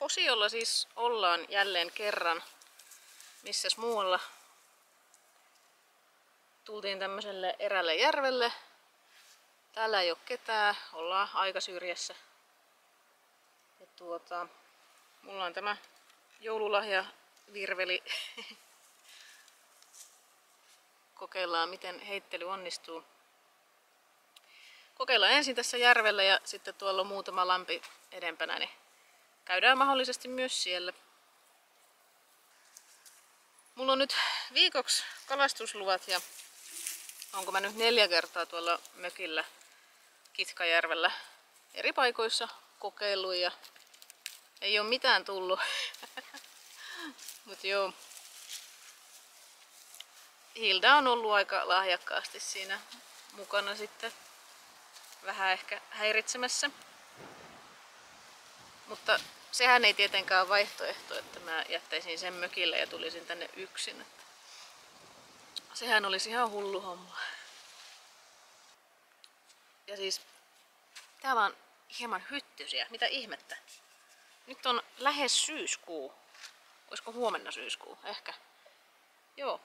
Posiolla siis ollaan jälleen kerran. Missäs muualla? Tultiin tämmöiselle erälle järvelle. Täällä ei ole ketään, ollaan aika syrjässä. Ja mulla on tämä joululahja virveli. Kokeillaan miten heittely onnistuu. Kokeillaan ensin tässä järvellä ja sitten tuolla on muutama lampi edempänä, niin käydään mahdollisesti myös siellä. Mulla on nyt viikoksi kalastusluvat ja onko mä nyt 4 kertaa tuolla mökillä Kitkajärvellä eri paikoissa kokeillut ja ei ole mitään tullut. Mut joo. Hilda on ollut aika lahjakkaasti siinä mukana sitten. Vähän ehkä häiritsemässä. Mutta sehän ei tietenkään ole vaihtoehto, että mä jättäisin sen mökille ja tulisin tänne yksin. Että sehän olisi ihan hullu homma. Ja siis täällä on hieman hyttysiä. Mitä ihmettä? Nyt on lähes syyskuu. Olisiko huomenna syyskuu? Ehkä. Joo.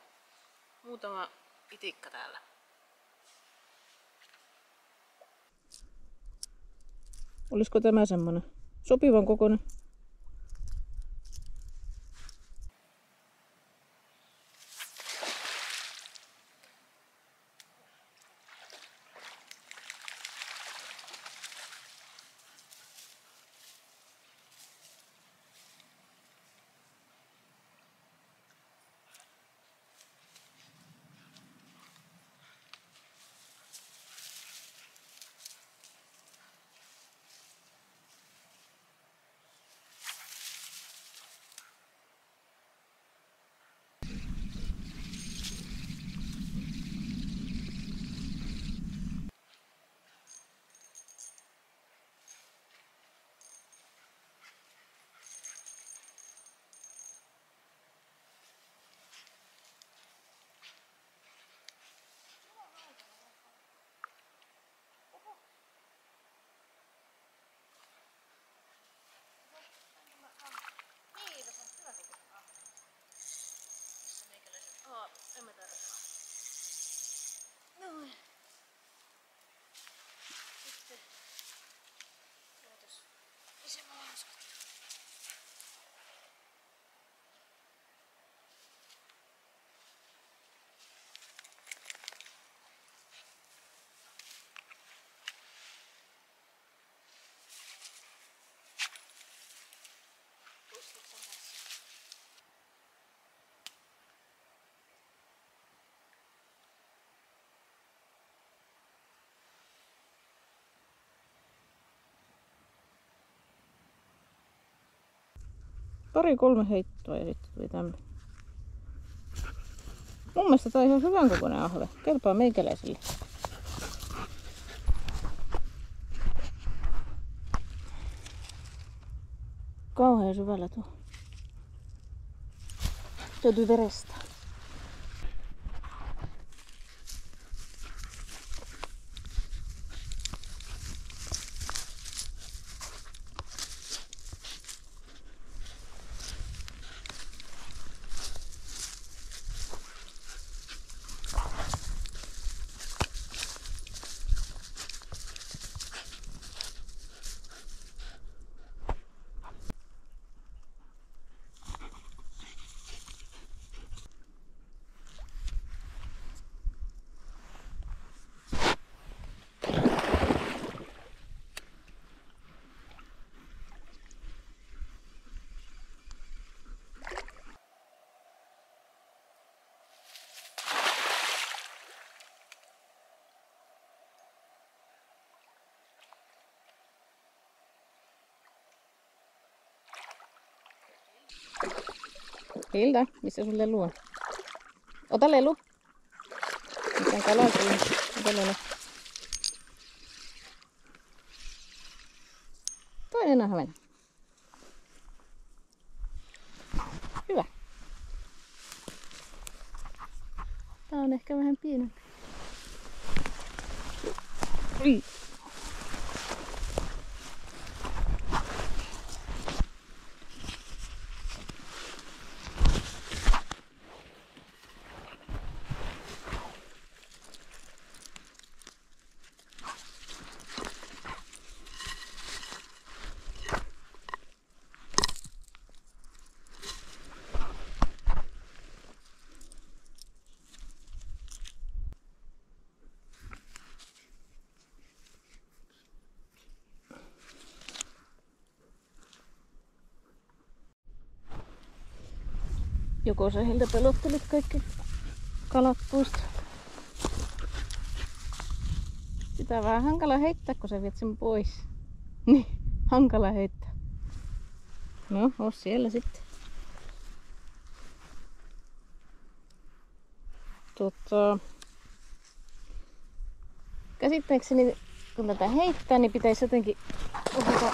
Muutama itikka täällä. Olisiko tämä semmonen sopivan kokoinen? En mä tarvitse. Noin. Sitten laitas isemman laskut. Pustuksen tässä. Pari 3 heittoa ja sitten tuli tämmönen. Mun mielestä tää on ihan hyvän kokoinen ahve. Kelpaa meikäläiselle. Kauhean syvällä tuo. Täytyy verestä. Hilda, missä sun lelu on? Ota lelu. Missä on kala siinä? Ota lelu. Toinen ahven. Hyvä. Tää on ehkä vähän pienempi. Ui. Joko sä heiltä pelottelit kaikki kalat pois? Sitä on vähän hankala heittää, kun sä viet sen pois. Niin, hankala heittää. No, oo siellä sitten. Käsittääkseni kun tätä heittää, niin pitäisi jotenkin osata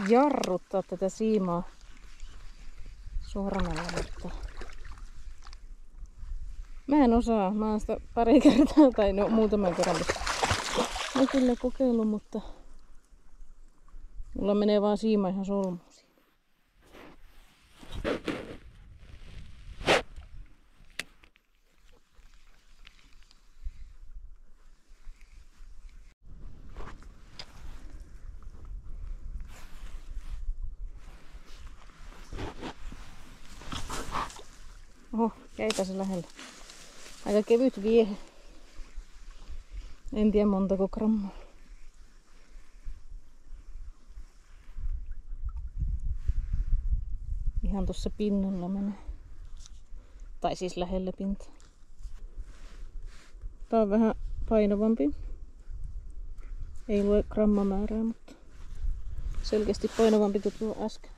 jarruttaa tätä siimaa sormella, mutta mä en osaa. Mä oon sitä pari kertaa tai no muutaman kerran mä kyllä kokeillut, mutta mulla menee vaan siima ihan solmuun. Oho, jäipä se lähellä. Aika kevyt viehe. En tiedä montako grammaa. Ihan tuossa pinnalla menee. Tai siis lähellä pintaa. Tää on vähän painavampi. Ei lue grammamäärää, mutta selkeästi painavampi kuin tuo äsken.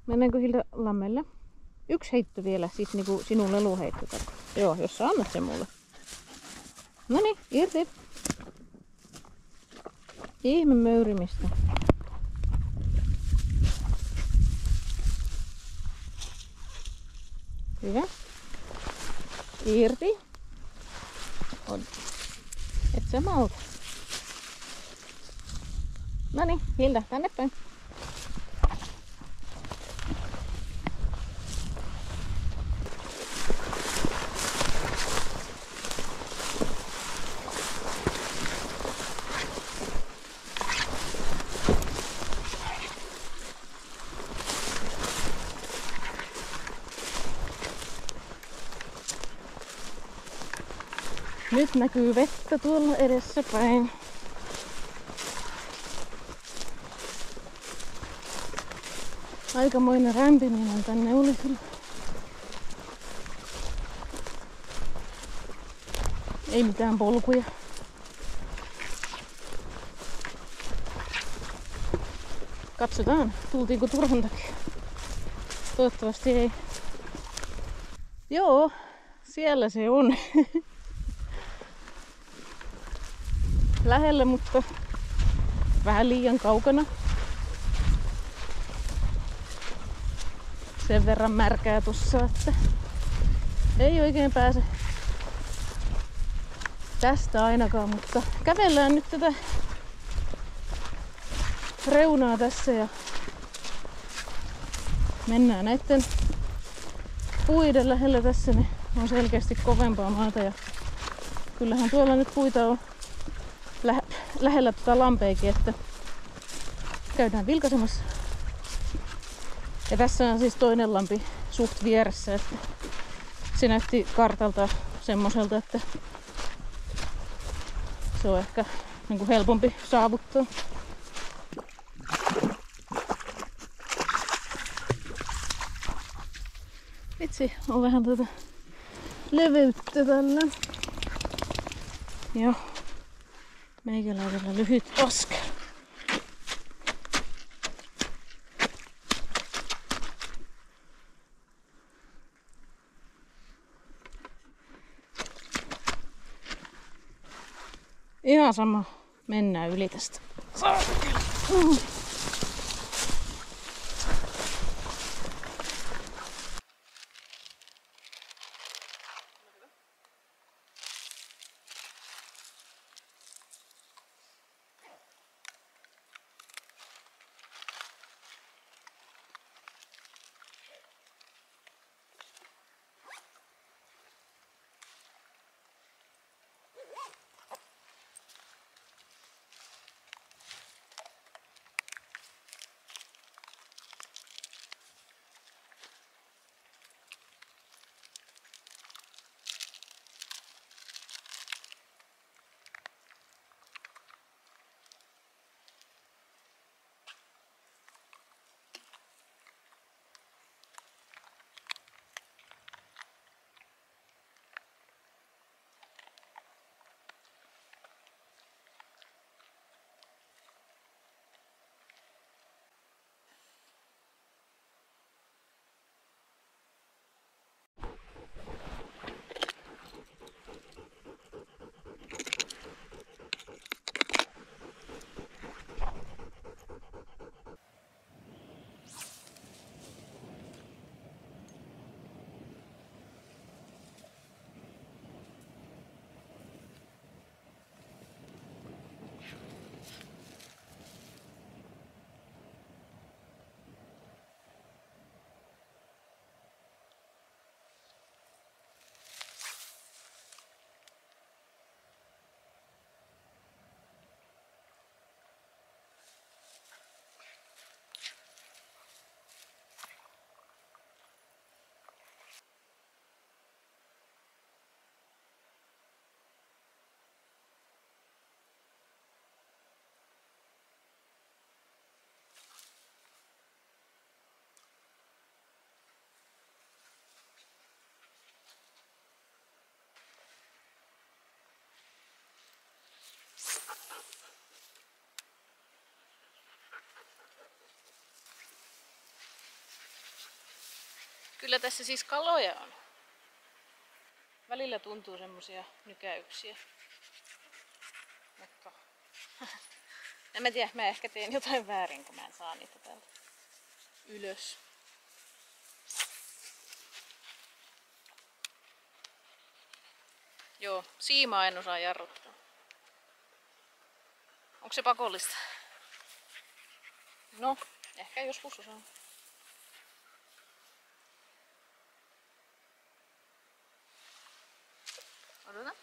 Mennäänkö Hilda lammelle? Yksi heitto vielä, siis niinku sinun leluheitto. Joo, jos sä annat sen mulle. Noniin, irti. Ihme möyrimistä. Hyvä. Irti. On. Et sä malta. Noniin, Hilda, tänne päin. Nyt näkyy vettä tuolla edessä päin. Aikamoinen rämpiminen tänne oli kyllä. Ei mitään polkuja. Katsotaan, tultiinko turhan takia. Toivottavasti ei. Joo, siellä se on. Lähellä, mutta vähän liian kaukana. Sen verran märkää tossa, että ei oikein pääse tästä ainakaan, mutta kävellään nyt tätä reunaa tässä ja mennään näitten puiden lähellä tässä, niin on selkeästi kovempaa maata ja kyllähän tuolla nyt puita on lähellä lampeekin, että käydään vilkaisemassa. Ja tässä on siis toinen lampi suht vieressä, että se näytti kartalta semmoiselta, että se on ehkä niinku helpompi saavuttaa. Vitsi, on vähän tätä leveyttä tällä. Joo. Meikäläisellä lyhyt askel. Ihan sama. Mennään yli tästä. Kyllä tässä siis kaloja on. Välillä tuntuu semmosia nykäyksiä. Mutta en mä tiedä, mä ehkä teen jotain väärin, kun mä en saa niitä täältä ylös. Joo, siimaa en osaa jarruttaa. Onko se pakollista? No, ehkä joskus osaan. Odota.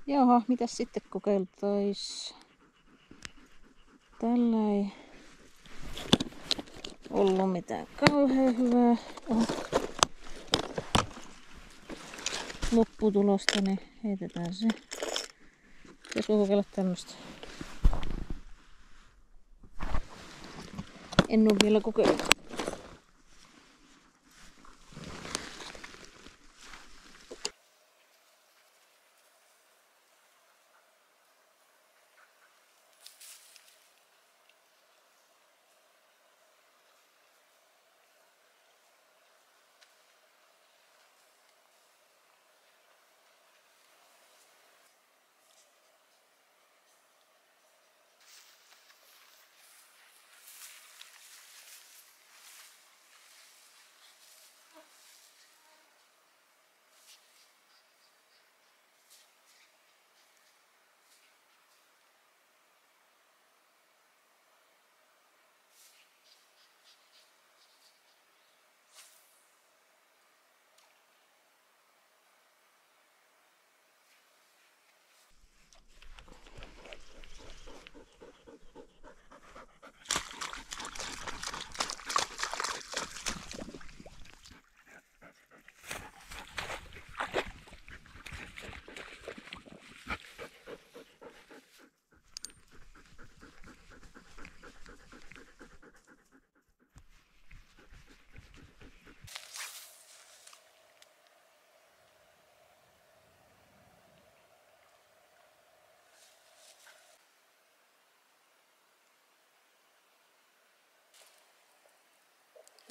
Jaha, mitäs sitten kokeiltais? Tällä ei ollut mitään kauhean hyvää lopputulosta, niin heitetään se. Pitäisikö kokeilla tämmöstä? En oo vielä kokeillut.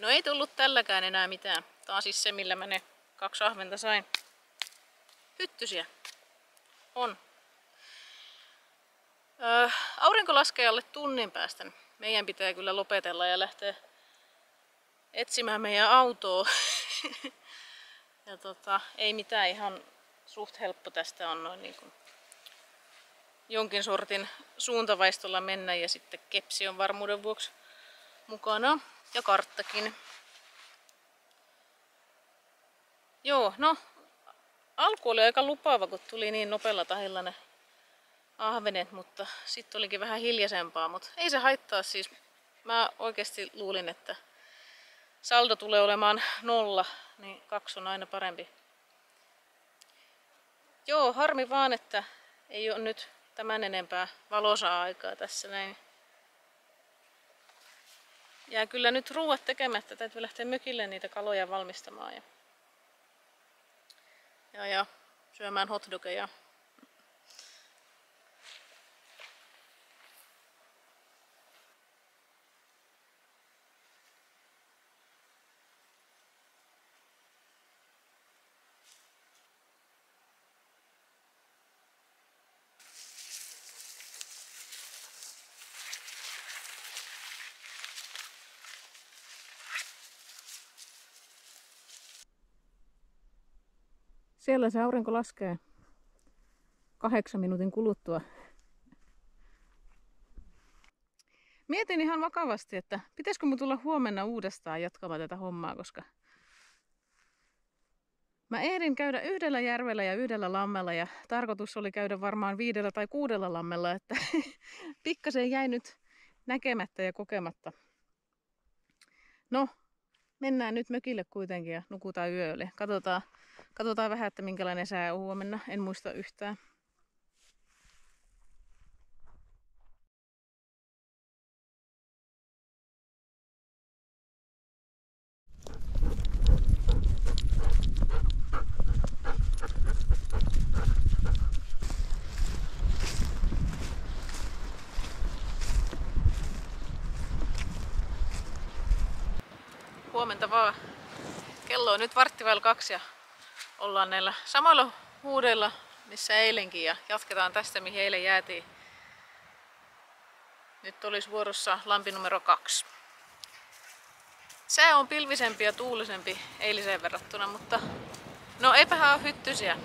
No ei tullut tälläkään enää mitään. Tää on siis se, millä mä ne 2 ahventa sain. Hyttysiä. On. Aurinko laskee alle tunnin päästä. Meidän pitää kyllä lopetella ja lähteä etsimään meidän autoa. Ja ei mitään, ihan suht helppo tästä on noin niin kuin jonkin sortin suuntavaistolla mennä ja sitten kepsi on varmuuden vuoksi mukana. Ja karttakin. Joo, no alku oli aika lupaava, kun tuli niin nopealla tahilla ne ahvenet, mutta sitten olikin vähän hiljaisempaa, mutta ei se haittaa siis. Mä oikeasti luulin, että saldo tulee olemaan 0, niin 2 on aina parempi. Joo, harmi vaan, että ei ole nyt tämän enempää valoisaa aikaa tässä näin. Jää kyllä nyt ruuat tekemättä, täytyy lähteä mökille niitä kaloja valmistamaan ja syömään hotdogeja. Siellä se aurinko laskee 8 minuutin kuluttua. Mietin ihan vakavasti, että pitäisikö mun tulla huomenna uudestaan jatkamaan tätä hommaa, koska mä ehdin käydä 1 järvellä ja 1 lammella ja tarkoitus oli käydä varmaan 5 tai 6 lammella, että pikkasen jäi nyt näkemättä ja kokematta. No, mennään nyt mökille kuitenkin ja nukutaan yölle. Katsotaan vähän, että minkälainen sää on huomenna. En muista yhtään. Huomenta vaan. Kello on nyt 1:15 ja ollaan näillä samoilla huudeilla, missä eilenkin, ja jatketaan tästä, mihin eilen jäätiin. Nyt olisi vuorossa lampi numero 2. Sää on pilvisempi ja tuulisempi eiliseen verrattuna, mutta no eipähän ole hyttysiä.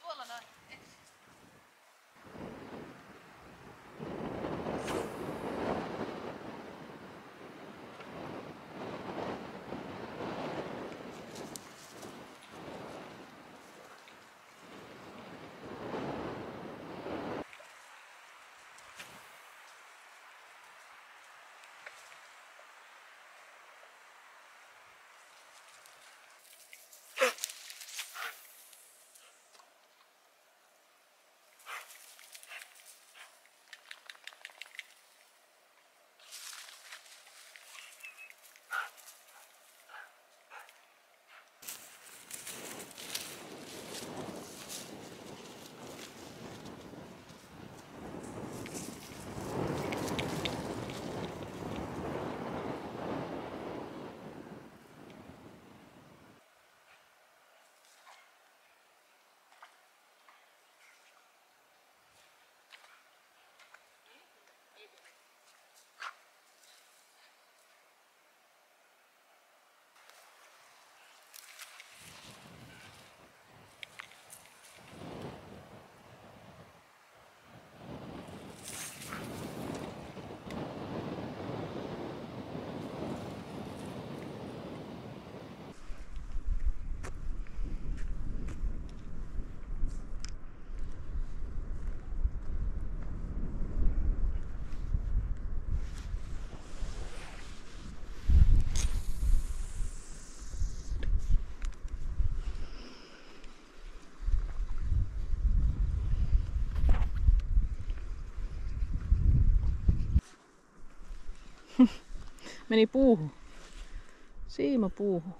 Tuolla noin. Meni puuhun. Siima puuhun.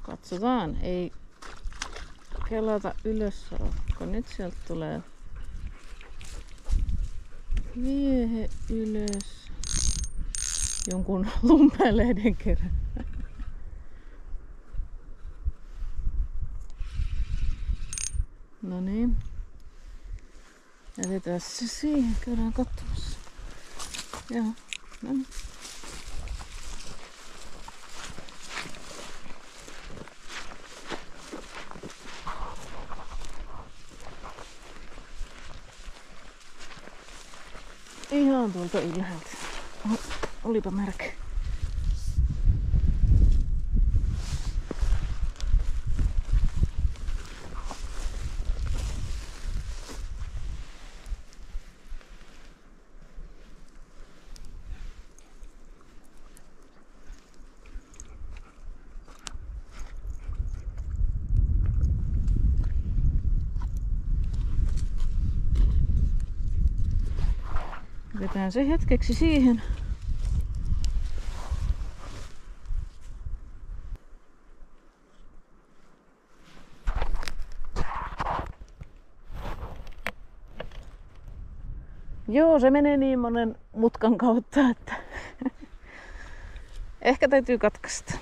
Katsotaan, ei kelata ylös saakka. Nyt sieltä tulee viehe ylös jonkun lumpälehden kerran. No niin. Jätetään se siihen, käydään katsomassa. Joo, no niin. Ihan tuolta ylhäältä. Olipa märkä. Jätetään se hetkeksi siihen. Joo, se menee niin monen mutkan kautta, että ehkä täytyy katkaista.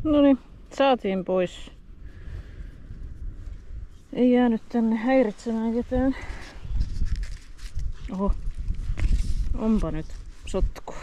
Noniin, saatiin pois. Ei jäänyt tänne häiritsemään ketään. Oho, onpa nyt sotkua.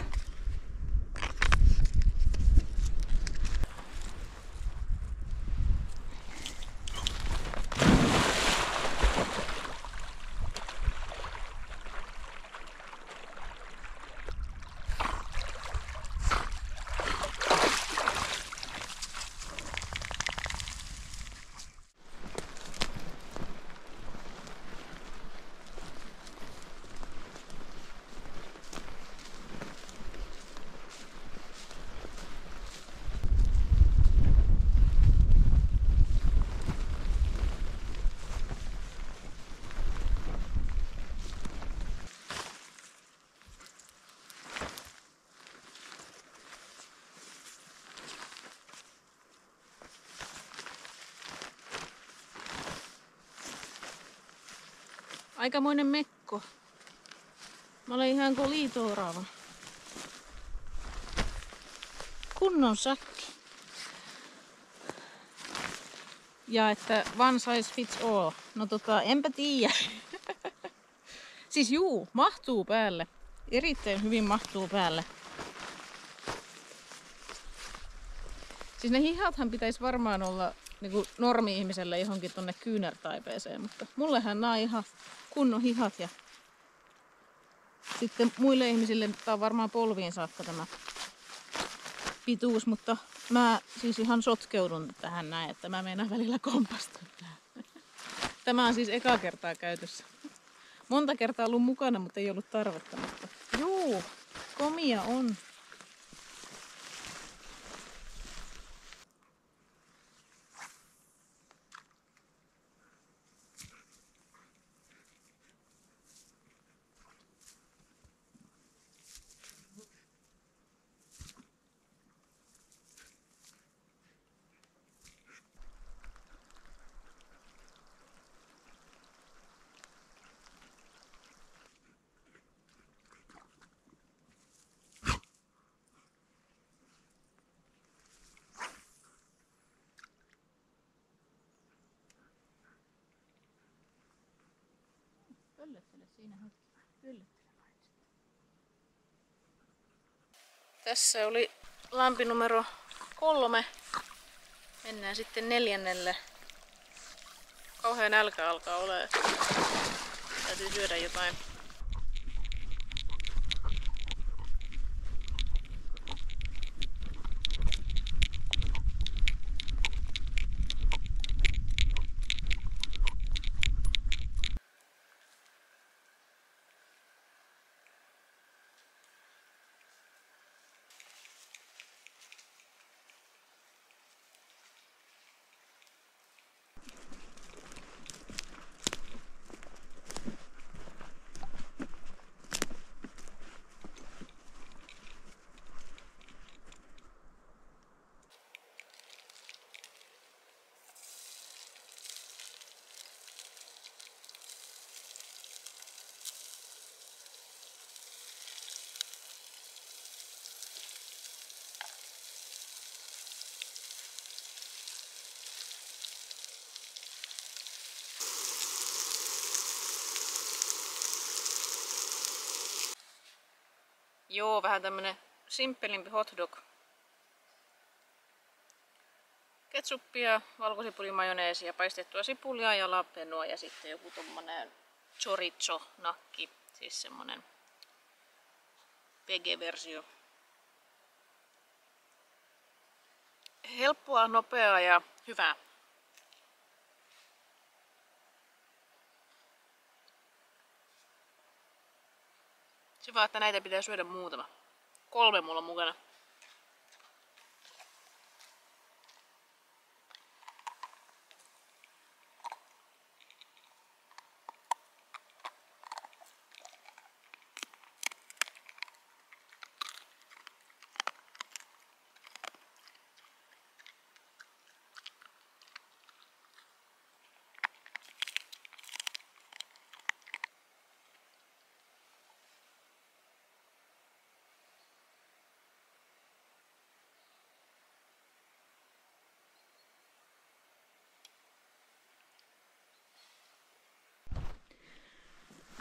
Aikamoinen mekko. Mä olen ihan kuin liito-orava. Kunnon säkki. Ja että one size fits all. No enpä tiedä. Siis mahtuu päälle. Erittäin hyvin mahtuu päälle. Siis ne hihathan pitäisi varmaan olla niinku normi-ihmiselle johonkin tonne kyynärtaipeeseen, mutta mullehan nää on ihan kunnon hihat ja sitten muille ihmisille tää on varmaan polviin saakka tämä pituus, mutta mä siis ihan sotkeudun tähän näin, että mä meinaan välillä kompastua tähän. Tämä on siis eka kertaa käytössä. Monta kertaa ollut mukana, mutta ei ollut tarvetta. Mutta komia on. Pöllättele siinä hetki. Pöllättele vain. Tässä oli lampi numero 3. Mennään sitten 4. Kauhea nälkä alkaa olemaan. Täytyy syödä jotain. Joo, vähän tämmönen simppelimpi hotdog. Ketsuppia, valkosipulimajoneesia, paistettua sipulia, jalapenua ja sitten joku tommonen chorizo-nakki, siis semmonen vege-versio. Helppoa, nopeaa ja hyvää. Se vaan, että näitä pitää syödä muutama. 3 mulla on mukana.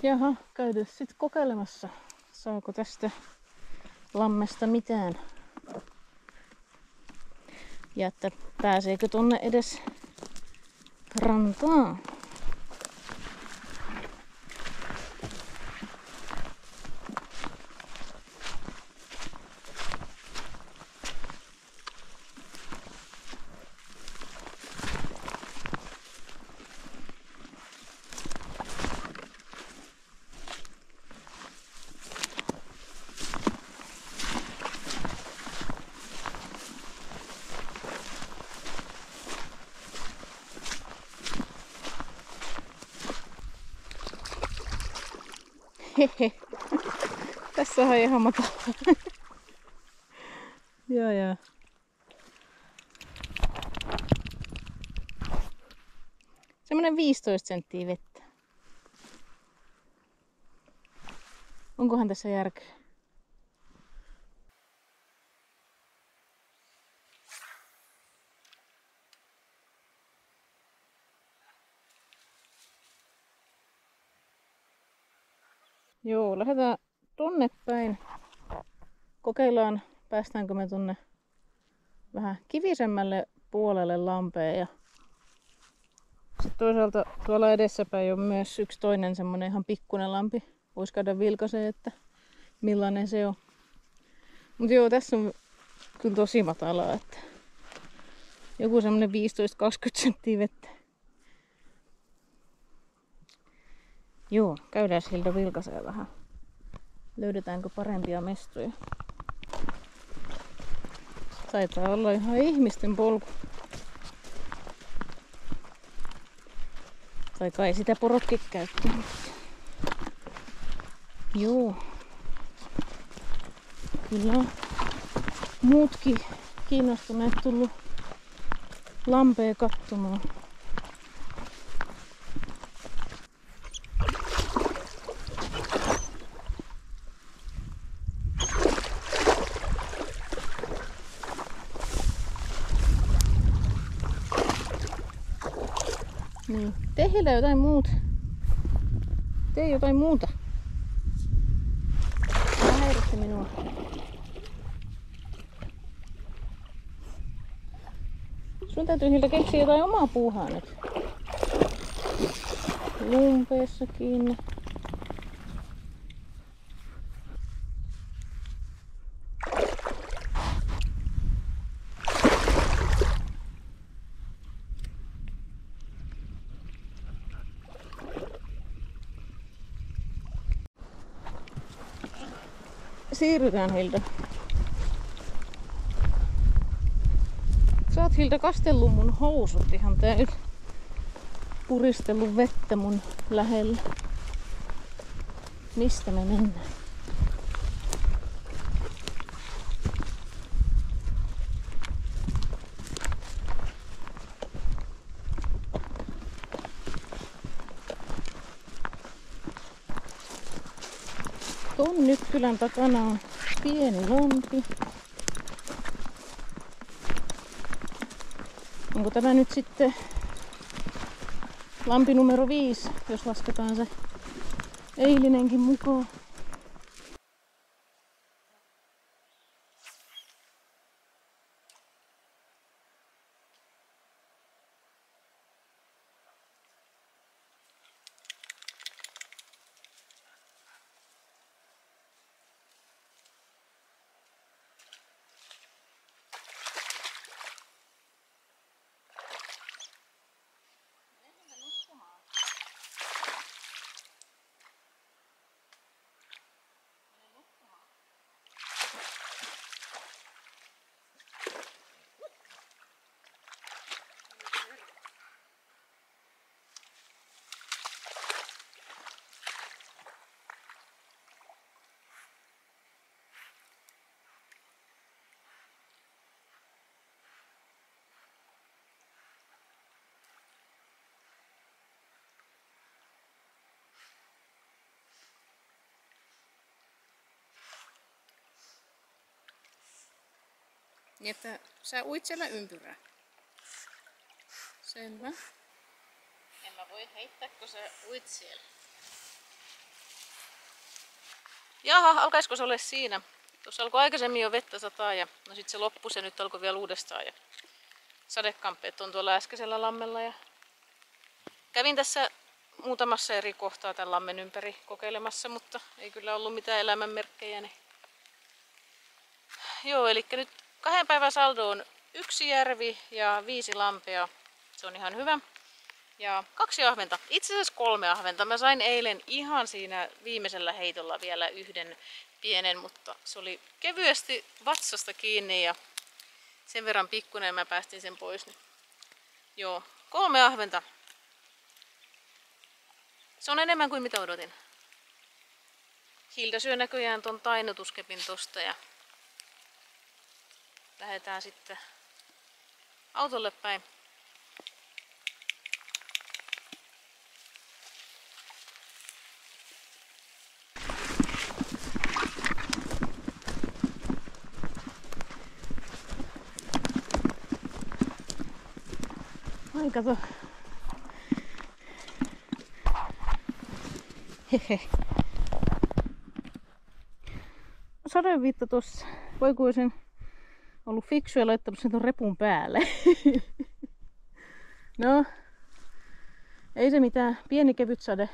Jaha, käydään sitten kokeilemassa. Saako tästä lammesta mitään? Ja että pääseekö tonne edes rantaan? Hehe. Tässä on ihan matala. Joo. Semmonen 15 senttiä vettä. Onkohan tässä järkeä? Joo, lähdetään tonne päin. Kokeillaan, päästäänkö me tonne vähän kivisemmälle puolelle lampeen. Ja sitten toisaalta tuolla edessäpäin on myös yksi toinen semmonen ihan pikkuinen lampi. Voisi käydä vilkaisee, että millainen se on. Mut joo, tässä on kyllä tosi matalaa, että joku semmonen 15-20 senttiä vettä. Joo, käydään siltä vilkaisee vähän. Löydetäänkö parempia mestoja? Taitaa olla ihan ihmisten polku. Tai kai sitä porotkin käyttää. Joo. Kyllä on muutkin kiinnostuneet tullut lampea katsomaan. Niin. Tee heillä jotain muuta. Tee jotain muuta. Älä häiritse minua. Sun täytyy Hilda keksiä jotain omaa puuhaa nyt. Lumpeessa kiinni. Siirrytään Hilda. Sä oot Hilda kastellut mun housut ihan täysin. Puristellut vettä mun lähellä. Mistä me mennään? Ton Nykkylän takana on pieni lampi. Onko tämä nyt sitten lampi numero 5, jos lasketaan se eilinenkin mukaan? Niin että sä uit siellä ympyrää. Selvä. En mä voi heittää, kun sä uit siellä. Jaha, alkaisiko se ole siinä? Tuossa alkoi aikaisemmin jo vettä sataa ja no sit se loppui, se nyt alkoi vielä uudestaan. Ja sadekamppeet on tuolla äskeisellä lammella. Ja kävin tässä muutamassa eri kohtaa tämän lammen ympäri kokeilemassa, mutta ei kyllä ollut mitään elämänmerkkejä. Niin. Joo, eli nyt 2 päivän saldo on 1 järvi ja 5 lampea. Se on ihan hyvä. Ja 2 ahventa, itse asiassa 3 ahventa. Mä sain eilen ihan siinä viimeisellä heitolla vielä 1 pienen, mutta se oli kevyesti vatsasta kiinni ja sen verran pikkuinen mä päästin sen pois. Niin. Joo, 3 ahventa. Se on enemmän kuin mitä odotin. Hilda syö näköjään ton tainnutuskepin tosta ja lähdetään sitten autolle päin. Ai kato. Hehe. Sadeviitta tossa. Voi kun olisin ollut fiksu ja laittanut sen ton repun päälle. No. Ei se mitään. Pieni kevyt sade.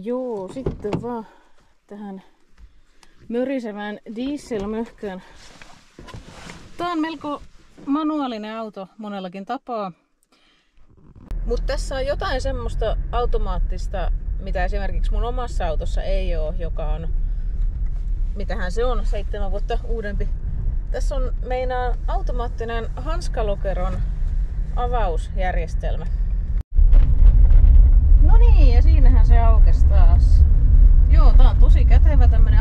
Joo, sitten vaan tähän mörisevään dieselmöhköön. Tää on melko manuaalinen auto monellakin tapaa. Mutta tässä on jotain semmoista automaattista, mitä esimerkiksi mun omassa autossa ei ole, joka on, mitähän se on, 7 vuotta uudempi. Tässä on meinaan automaattinen hanskalokeron avausjärjestelmä. No niin, ja siinähän se aukesi taas. Joo, tää on tosi kätevä tämmönen